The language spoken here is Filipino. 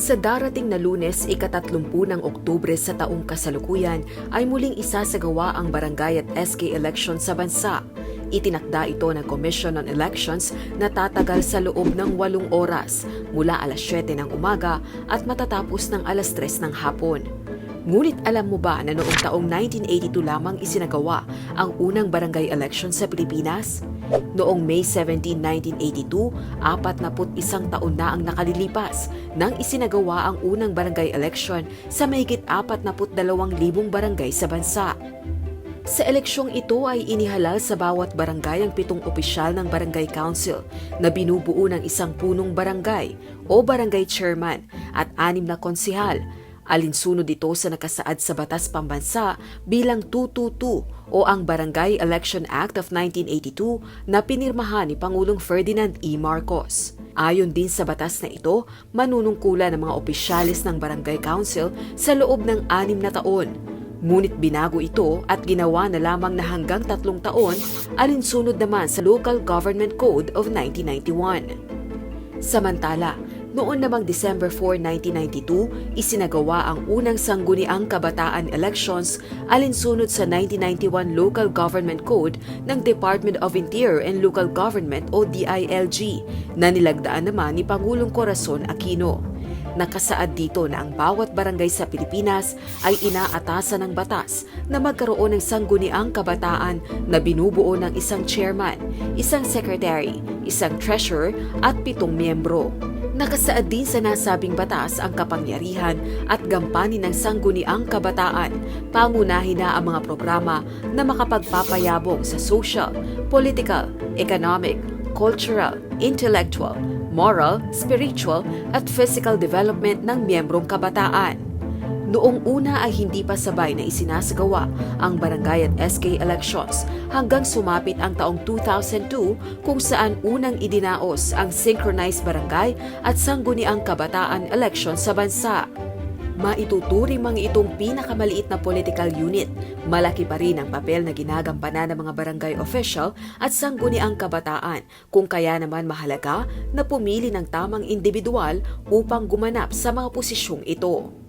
Sa darating na Lunes, ika-30 ng Oktubre sa taong kasalukuyan ay muling isasagawa ang barangay at SK election sa bansa. Itinakda ito ng Commission on Elections na tatagal sa loob ng 8 oras mula alas 7 ng umaga at matatapos ng alas 3 ng hapon. Ngunit alam mo ba na noong taong 1982 lamang isinagawa ang unang barangay election sa Pilipinas? Noong May 17, 1982, 41 taon na ang nakalilipas nang isinagawa ang unang barangay election sa mahigit 42,000 barangay sa bansa. Sa eleksyong ito ay inihalal sa bawat barangay ang 7 opisyal ng barangay council na binubuo ng isang punong barangay o barangay chairman at 6 na konsihal. Alinsunod ito sa nakasaad sa Batas Pambansa bilang 222 o ang Barangay Election Act of 1982 na pinirmahan ni Pangulong Ferdinand E. Marcos. Ayon din sa batas na ito, manunungkulan ng mga opisyalis ng Barangay Council sa loob ng 6 na taon. Ngunit binago ito at ginawa na lamang na hanggang 3 taon, alinsunod naman sa Local Government Code of 1991. Samantala, noon namang December 4, 1992, isinagawa ang unang sangguniang kabataan elections alinsunod sa 1991 Local Government Code ng Department of Interior and Local Government o DILG na nilagdaan naman ni Pangulong Corazon Aquino. Nakasaad dito na ang bawat barangay sa Pilipinas ay inaatasan ng batas na magkaroon ng sangguniang kabataan na binubuo ng isang chairman, isang secretary, isang treasurer at 7 miyembro. Nakasaad din sa nasabing batas ang kapangyarihan at gampanin ng sangguniang kabataan, pangunahin na ang mga programa na makapagpapayabong sa social, political, economic, cultural, intellectual, moral, spiritual at physical development ng miyembrong kabataan. Noong una ay hindi pa sabay na isinasagawa ang barangay at SK elections hanggang sumapit ang taong 2002 kung saan unang idinaos ang synchronized barangay at sangguniang kabataan election sa bansa. Maituturing mga itong pinakamaliit na political unit, malaki pa rin ang papel na ginagampanan ng mga barangay official at sangguniang kabataan kung kaya naman mahalaga na pumili ng tamang individual upang gumanap sa mga posisyong ito.